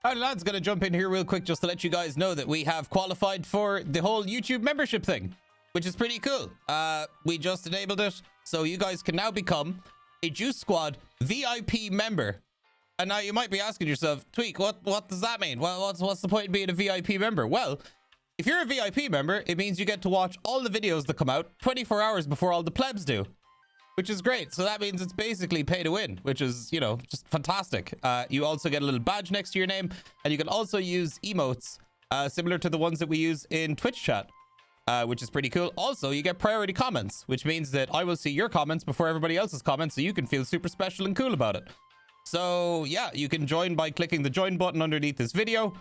All right, lads, gonna jump in here real quick just to let you guys know that we have qualified for the whole YouTube membership thing, which is pretty cool. We just enabled it, so you guys can now become a Juice Squad VIP member. And now you might be asking yourself, Tweak, what does that mean? Well, what's the point of being a VIP member? Well, if you're a VIP member, it means you get to watch all the videos that come out 24 hours before all the plebs do, which is great. So that means it's basically pay to win, which is, you know, just fantastic. You also get a little badge next to your name, and you can also use emotes similar to the ones that we use in Twitch chat, which is pretty cool. Also, you get priority comments, which means that I will see your comments before everybody else's comments, so you can feel super special and cool about it. So yeah, you can join by clicking the join button underneath this video.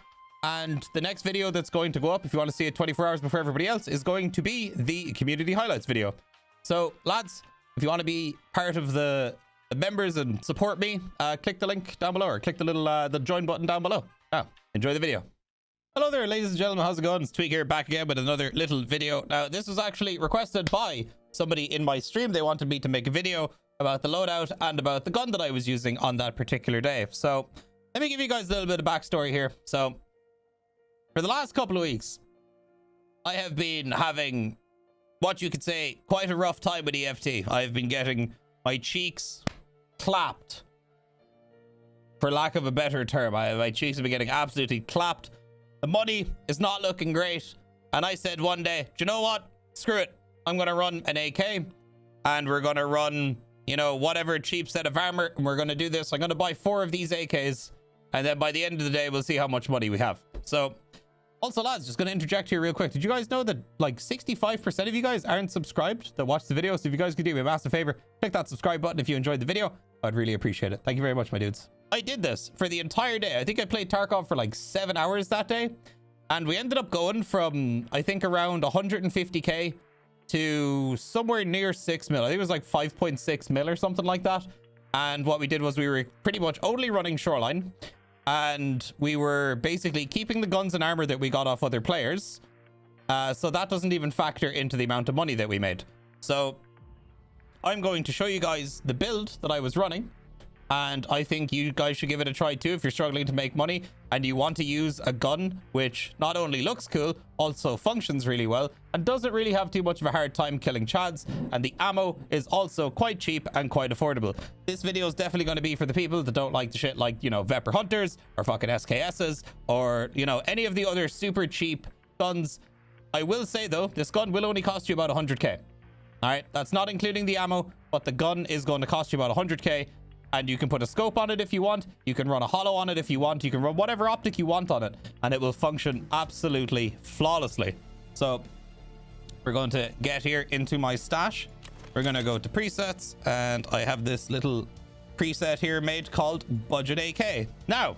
And the next video that's going to go up, if you want to see it 24 hours before everybody else, is going to be the community highlights video. So lads, if you want to be part of the members and support me, click the link down below, or click the little the join button down below. Now, enjoy the video. Hello there, ladies and gentlemen. How's it going? It's Tweak here, back again with another little video. Now, this was actually requested by somebody in my stream. They wanted me to make a video about the loadout and about the gun that I was using on that particular day. So let me give you guys a little bit of backstory here. So for the last couple of weeks, I have been having what you could say quite a rough time with EFT. I've been getting my cheeks clapped, for lack of a better term. My cheeks have been getting absolutely clapped. The money is not looking great. And I said one day, do you know what? Screw it. I'm going to run an AK, and we're going to run, you know, whatever cheap set of armor. And we're going to do this. I'm going to buy 4 of these AKs. And then by the end of the day, we'll see how much money we have. So also, lads, just going to interject here real quick. Did you guys know that like 65% of you guys aren't subscribed that watch the video? So if you guys could do me a massive favor, click that subscribe button if you enjoyed the video. I'd really appreciate it. Thank you very much, my dudes. I did this for the entire day. I think I played Tarkov for like 7 hours that day. And we ended up going from, I think, around 150k to somewhere near 6 mil. I think it was like 5.6 mil or something like that. And what we did was we were pretty much only running Shoreline. And we were basically keeping the guns and armor that we got off other players. So that doesn't even factor into the amount of money that we made. So I'm going to show you guys the build that I was running. And I think you guys should give it a try too if you're struggling to make money and you want to use a gun which not only looks cool, also functions really well and doesn't really have too much of a hard time killing chads, and the ammo is also quite cheap and quite affordable. This video is definitely going to be for the people that don't like the shit like, you know, Vepr Hunters or fucking SKSs or, you know, any of the other super cheap guns. I will say though, this gun will only cost you about 100k. All right, that's not including the ammo, but the gun is going to cost you about 100k. And you can put a scope on it if you want. You can run a holo on it if you want. You can run whatever optic you want on it, and it will function absolutely flawlessly. So we're going to get here into my stash. We're going to go to presets, and I have this little preset here made called Budget AK. Now,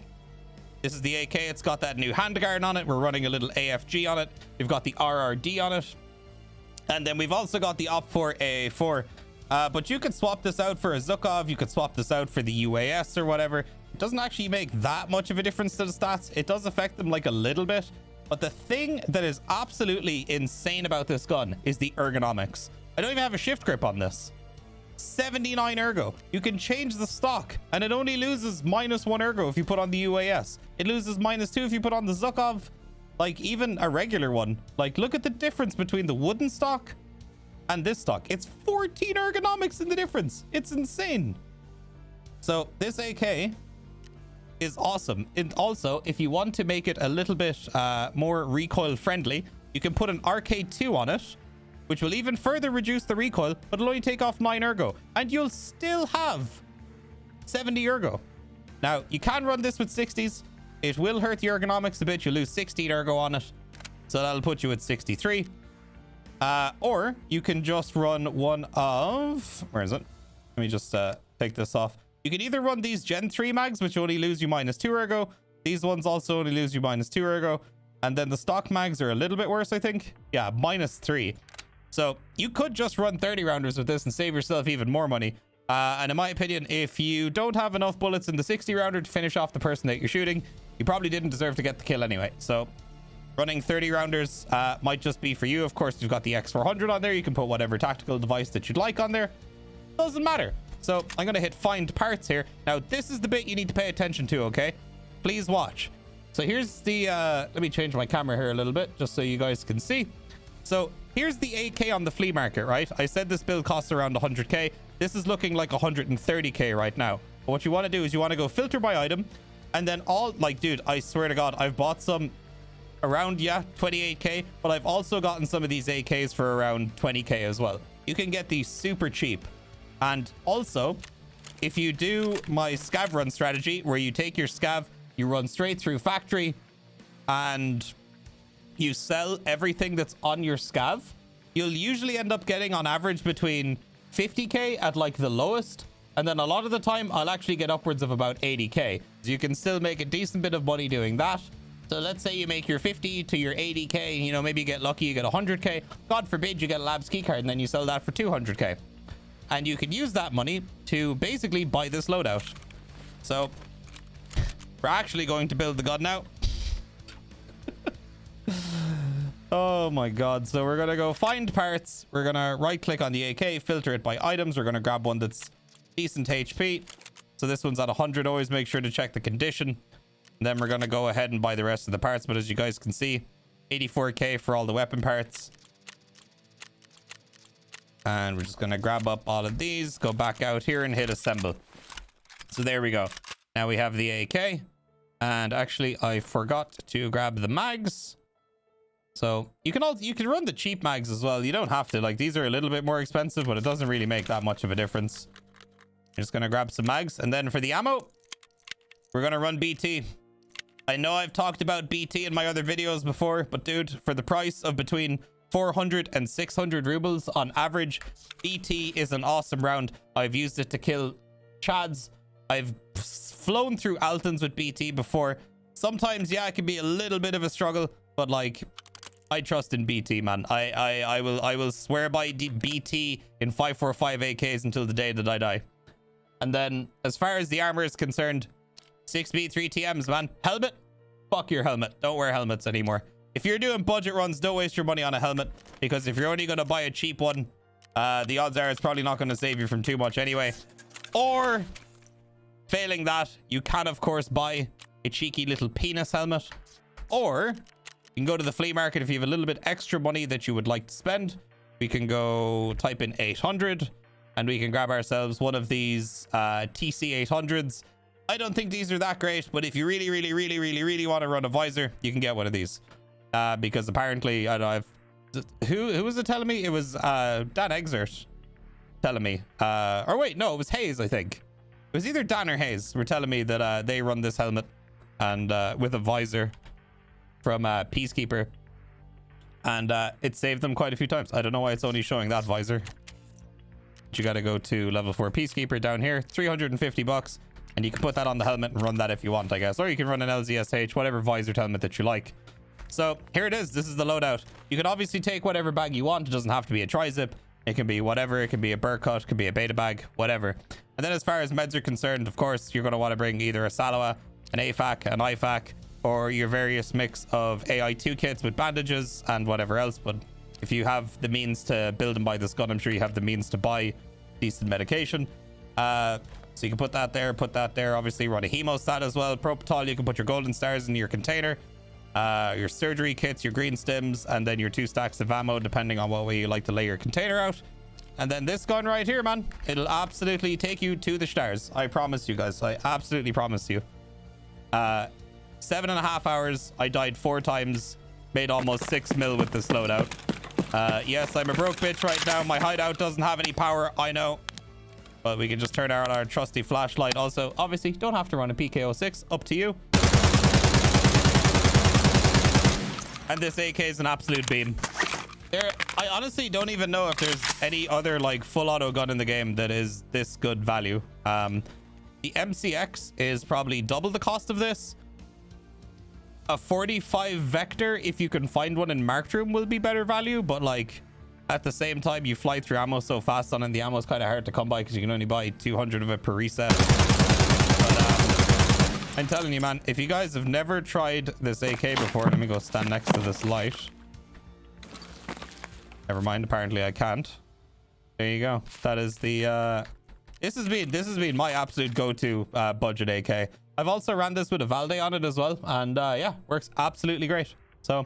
this is the AK. It's got that new handguard on it. We're running a little AFG on it. We've got the RRD on it. And then we've also got the OPT4A4. But you could swap this out for a Zukov. You could swap this out for the UAS or whatever. It doesn't actually make that much of a difference to the stats. It does affect them like a little bit. But the thing that is absolutely insane about this gun is the ergonomics. I don't even have a shift grip on this. 79 ergo. You can change the stock and it only loses -1 ergo if you put on the UAS. It loses -2 if you put on the Zukov. Like even a regular one. Like look at the difference between the wooden stock and this stock. It's 14 ergonomics in the difference. It's insane. So this AK is awesome. And also, if you want to make it a little bit more recoil friendly, you can put an RK2 on it, which will even further reduce the recoil, but it'll only take off 9 ergo, and you'll still have 70 ergo. Now, you can run this with 60s. It will hurt the ergonomics a bit. You lose 16 ergo on it, so that'll put you at 63. Or you can just run one of, where is it? Let me just take this off. You can either run these Gen 3 mags, which only lose you -2 ergo. These ones also only lose you -2 ergo. And then the stock mags are a little bit worse, I think. Yeah, -3. So you could just run 30 rounders with this and save yourself even more money. And in my opinion, if you don't have enough bullets in the 60 rounder to finish off the person that you're shooting, you probably didn't deserve to get the kill anyway. So running 30 rounders might just be for you. Of course, you've got the X400 on there. You can put whatever tactical device that you'd like on there. Doesn't matter. So I'm going to hit find parts here. Now, this is the bit you need to pay attention to, okay? Please watch. So here's the let me change my camera here a little bit just so you guys can see. So here's the AK on the flea market, right? I said this build costs around 100k. This is looking like 130k right now. But what you want to do is you want to go filter by item, and then all, like, dude, I swear to God, I've bought some around, yeah, 28k, but I've also gotten some of these AKs for around 20k as well. You can get these super cheap. And also, if you do my scav run strategy, where you take your scav, you run straight through factory, and you sell everything that's on your scav, you'll usually end up getting on average between 50k at like the lowest, and then a lot of the time I'll actually get upwards of about 80k. So you can still make a decent bit of money doing that. So let's say you make your 50 to your 80k, you know, maybe you get lucky, you get 100k. God forbid you get a labs keycard and then you sell that for 200k. And you can use that money to basically buy this loadout. So we're actually going to build the gun now. Oh my God. So we're going to go find parts. We're going to right click on the AK, filter it by items. We're going to grab one that's decent HP. So this one's at 100. Always make sure to check the condition. And then we're going to go ahead and buy the rest of the parts. But as you guys can see, 84k for all the weapon parts. And we're just going to grab up all of these, go back out here and hit assemble. So there we go. Now we have the AK. And actually, I forgot to grab the mags. So you can run the cheap mags as well. You don't have to. Like, these are a little bit more expensive, but it doesn't really make that much of a difference. I'm just going to grab some mags. And then for the ammo, we're going to run BT. I know I've talked about BT in my other videos before, but dude, for the price of between 400 and 600 rubles on average, BT is an awesome round. I've used it to kill Chads. I've flown through Altons with BT before. Sometimes, yeah, it can be a little bit of a struggle, but like, I trust in BT, man. I will swear by BT in 545 AKs until the day that I die. And then as far as the armor is concerned, 6B 3TMs, man. Helmet, fuck your helmet. Don't wear helmets anymore. If you're doing budget runs, don't waste your money on a helmet, because if you're only going to buy a cheap one, the odds are it's probably not going to save you from too much anyway. Or failing that, you can of course buy a cheeky little penis helmet, or you can go to the flea market if you have a little bit extra money that you would like to spend. We can go type in 800 and we can grab ourselves one of these TC 800s. I don't think these are that great, but if you really want to run a visor, you can get one of these. Because apparently, I don't know, who was it telling me? It was Dan Exert telling me. Or wait, no, it was Hayes, I think. It was either Dan or Hayes were telling me that they run this helmet and with a visor from Peacekeeper. And it saved them quite a few times. I don't know why it's only showing that visor. But you got to go to level 4 Peacekeeper down here. 350 bucks. And you can put that on the helmet and run that if you want, I guess. Or you can run an LZSH, whatever visor helmet that you like. So here it is. This is the loadout. You can obviously take whatever bag you want. It doesn't have to be a tri-zip. It can be whatever. It can be a burr cut. It can be a beta bag, whatever. And then as far as meds are concerned, of course, you're going to want to bring either a Saloa, an AFAC, an IFAC, or your various mix of AI2 kits with bandages and whatever else. But if you have the means to build and buy this gun, I'm sure you have the means to buy decent medication. So you can put that there, obviously run a hemostat as well. Propital, you can put your golden stars in your container. Your surgery kits, your green stims, and then your 2 stacks of ammo, depending on what way you like to lay your container out. And then this gun right here, man, it'll absolutely take you to the stars. I promise you guys. I absolutely promise you. 7.5 hours. I died 4 times. Made almost 6 mil with this loadout. Yes, I'm a broke bitch right now. My hideout doesn't have any power. I know. But we can just turn out our trusty flashlight. Also, obviously, don't have to run a PK06. Up to you. And this AK is an absolute beam. I honestly don't even know if there's any other like full auto gun in the game that is this good value. The MCX is probably double the cost of this. A 45 Vector, if you can find one in Marked Room, will be better value. But like at the same time, you fly through ammo so fast on it, and the ammo is kind of hard to come by because you can only buy 200 of it per reset. But I'm telling you, man, if you guys have never tried this AK before, let me go stand next to this light. Never mind, apparently I can't. There you go. That is the this has been my absolute go-to budget AK. I've also ran this with a Valde on it as well, and yeah, works absolutely great. So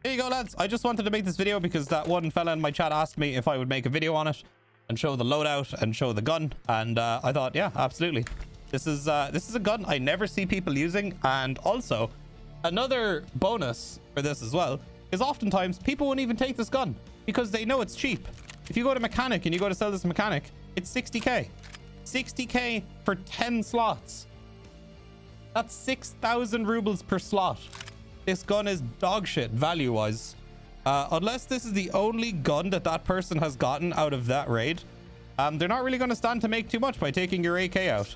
there you go, lads. I just wanted to make this video because that one fella in my chat asked me if I would make a video on it and show the loadout and show the gun, and I thought, yeah, absolutely. This is a gun I never see people using, and also another bonus for this as well is oftentimes people won't even take this gun because they know it's cheap. If you go to mechanic and you go to sell this mechanic, it's 60k. 60k for 10 slots. That's 6,000 rubles per slot. This gun is dog shit value wise. Unless this is the only gun that person has gotten out of that raid, they're not really going to stand to make too much by taking your AK out.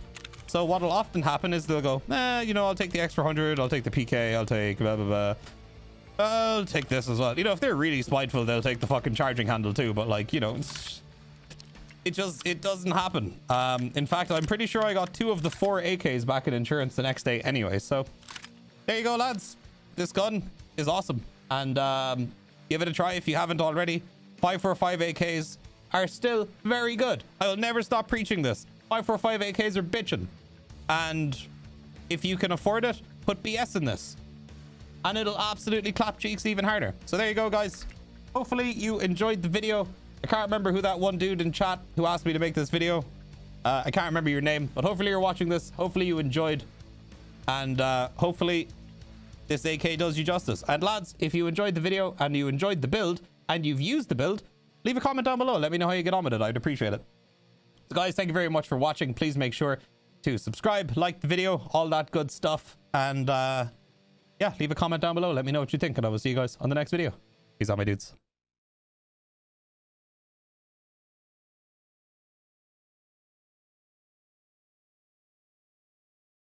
So what'll often happen is they'll go, you know, I'll take the extra 100, I'll take the PK, I'll take blah, blah, blah. I'll take this as well. You know, if they're really spiteful, they'll take the fucking charging handle too. But like, you know, it doesn't happen. In fact, I'm pretty sure I got 2 of the 4 AKs back in insurance the next day anyway. So there you go, lads. This gun is awesome. And give it a try if you haven't already. 545 AKs are still very good. I will never stop preaching this. 545 AKs are bitching. And if you can afford it, put BS in this. And it'll absolutely clap cheeks even harder. So there you go, guys. Hopefully you enjoyed the video. I can't remember who that one dude in chat who asked me to make this video. I can't remember your name, but hopefully you're watching this. Hopefully you enjoyed. And hopefully this AK does you justice. And lads, if you enjoyed the video and you enjoyed the build and you've used the build, leave a comment down below. Let me know how you get on with it. I'd appreciate it. So guys, thank you very much for watching. Please make sure to subscribe, like the video, all that good stuff. And yeah, leave a comment down below. Let me know what you think, and I will see you guys on the next video. Peace out, my dudes.